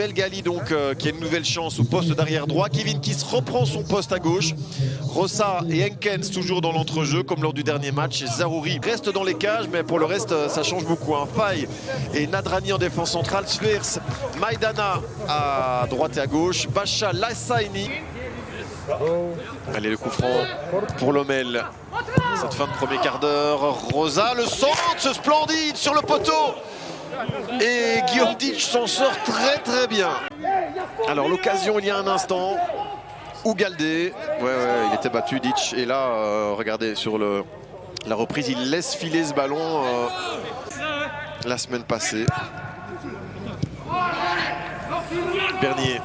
Belgali donc qui a une nouvelle chance au poste d'arrière droit. Kevin Kiss reprend son poste à gauche. Rossa et Henkens toujours dans l'entrejeu comme lors du dernier match. Et Zarouri reste dans les cages, mais pour le reste ça change beaucoup. Faye et Nadrani en défense centrale. Sfers, Maïdana à droite et à gauche. Bacha, Lassaini. Allez, le coup franc pour Lommel. Cette fin de premier quart d'heure. Rosa, le centre splendide sur le poteau. Et Guillaume Ditch s'en sort très bien. Alors l'occasion il y a un instant. Ugaldé. Ouais, il était battu Ditch. Et là, regardez, sur la reprise, il laisse filer ce ballon la semaine passée. Bernier.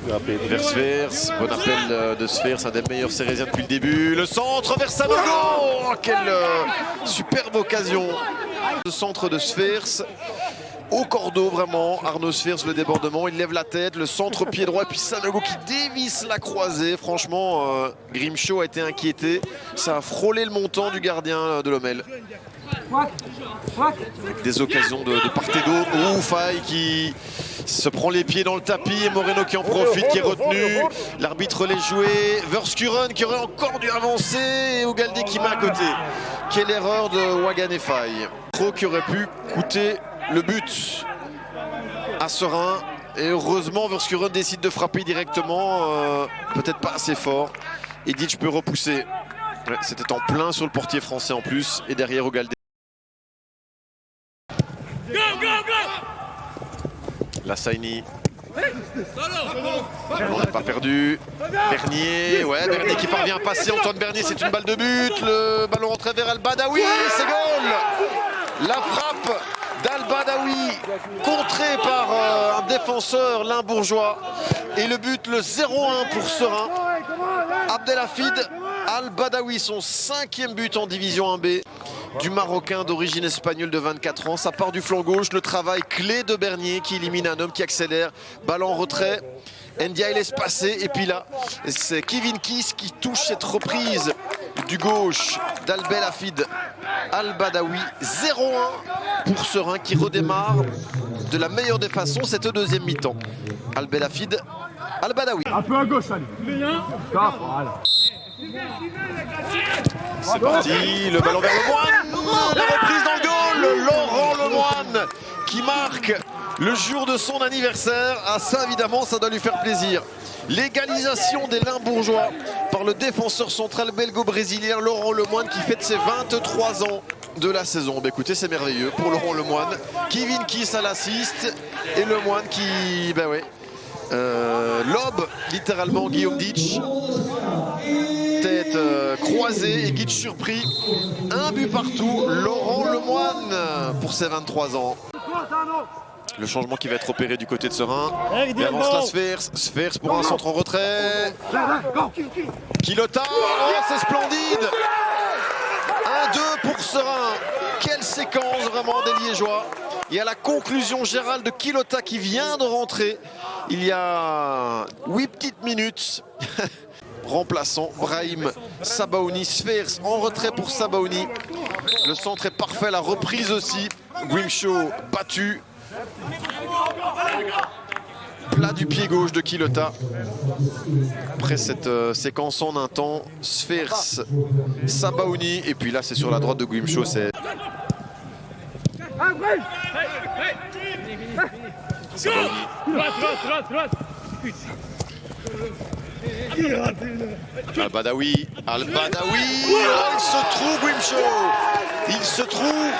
Vers Sfers, bon appel de Sfers, un des meilleurs Cérésiens depuis le début. Le centre vers Sanogo. Oh, quelle superbe occasion. Le centre de Sfers au cordeau vraiment. Arnaud Sfers, le débordement, il lève la tête, le centre pied droit, et puis Sanogo qui dévisse la croisée. Franchement, Grimshaw a été inquiété. Ça a frôlé le montant du gardien de Lommel. Des occasions de part et d'autre. Faye qui se prend les pieds dans le tapis et Moreno qui en profite, qui est retenu. L'arbitre les joué. Verskuren qui aurait encore dû avancer et Ugaldé qui met à côté. Quelle erreur de Wagan et Faye. Trop qui aurait pu coûter le but à Serein. Et heureusement, Verskuren décide de frapper directement. Peut-être pas assez fort. Et Ditch peut repousser. Ouais, c'était en plein sur le portier français en plus. Et derrière Ugaldé. Lassaini. On n'a pas perdu. Bernier, Bernier qui parvient à passer. Antoine Bernier, c'est une balle de but. Le ballon rentré vers Al-Badawi, c'est goal. La frappe d'Al-Badawi, contrée par un défenseur limbourgeois. Et le but, le 0-1 pour Serein. Abdelhafid Al-Badawi, son 5e but en division 1B. Du Marocain d'origine espagnole de 24 ans. Ça part du flanc gauche, le travail clé de Bernier qui élimine un homme qui accélère. Ballon en retrait, Ndia il laisse passer. Et puis là, c'est Kevin Kiss qui touche cette reprise du gauche d'Abdelhafid Al-Badawi. 0-1 pour Serein qui redémarre de la meilleure des façons cette deuxième mi-temps. Abdelhafid Al-Badawi. Un peu à gauche, allez. Voilà. C'est parti, le ballon vers Lemoine, la reprise dans le goal, Laurent Lemoine qui marque le jour de son anniversaire. Ah ça évidemment, ça doit lui faire plaisir. L'égalisation des Limbourgeois par le défenseur central belgo-brésilien Laurent Lemoine qui fête ses 23 ans de la saison. Bah, écoutez, c'est merveilleux pour Laurent Lemoine. Kevin Kiss à l'assist et Lemoine qui, lobe littéralement Guillaume Ditch. Tête croisée et Ditch surpris. Un but partout, Laurent Lemoine pour ses 23 ans. Le changement qui va être opéré du côté de Serein. Il avance la Sfers pour un centre en retrait. Quilota, oh, c'est splendide. 1-2 pour Serein. Quelle séquence vraiment des Liégeois. Et à la conclusion, Gérald Quilota qui vient de rentrer il y a 8 petites minutes. Remplaçant Brahim Sabaouni. Sfers en retrait pour Sabaouni. Le centre est parfait, la reprise aussi. Grimshaw battu. Plat du pied gauche de Quilota. Après cette séquence en un temps, Sfers, Sabaouni. Et puis là, c'est sur la droite de Grimshaw. C'est Al-Badawi, il se trouve Grimshaw, il se trouve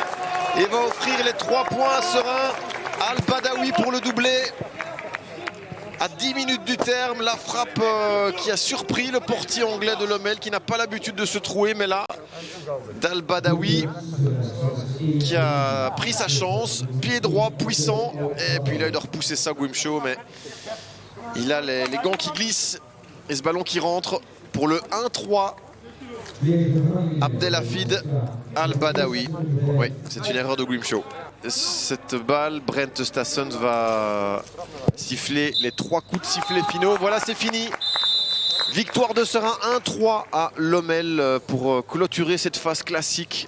et va offrir les 3 points à Serein. Al-Badawi pour le doublé. À 10 minutes du terme, la frappe qui a surpris le portier anglais de Lommel qui n'a pas l'habitude de se trouer, mais là, d'Al-Badawi qui a pris sa chance, pied droit puissant, et puis là il doit repousser ça Grimshaw, mais il a les gants qui glissent et ce ballon qui rentre pour le 1-3. Abdelhafid Al-Badawi. Oui, c'est une erreur de Grimshaw. Cette balle, Brent Stassen va siffler les 3 coups de sifflet finaux. Voilà, c'est fini. Victoire de Serein 1-3 à Lommel pour clôturer cette phase classique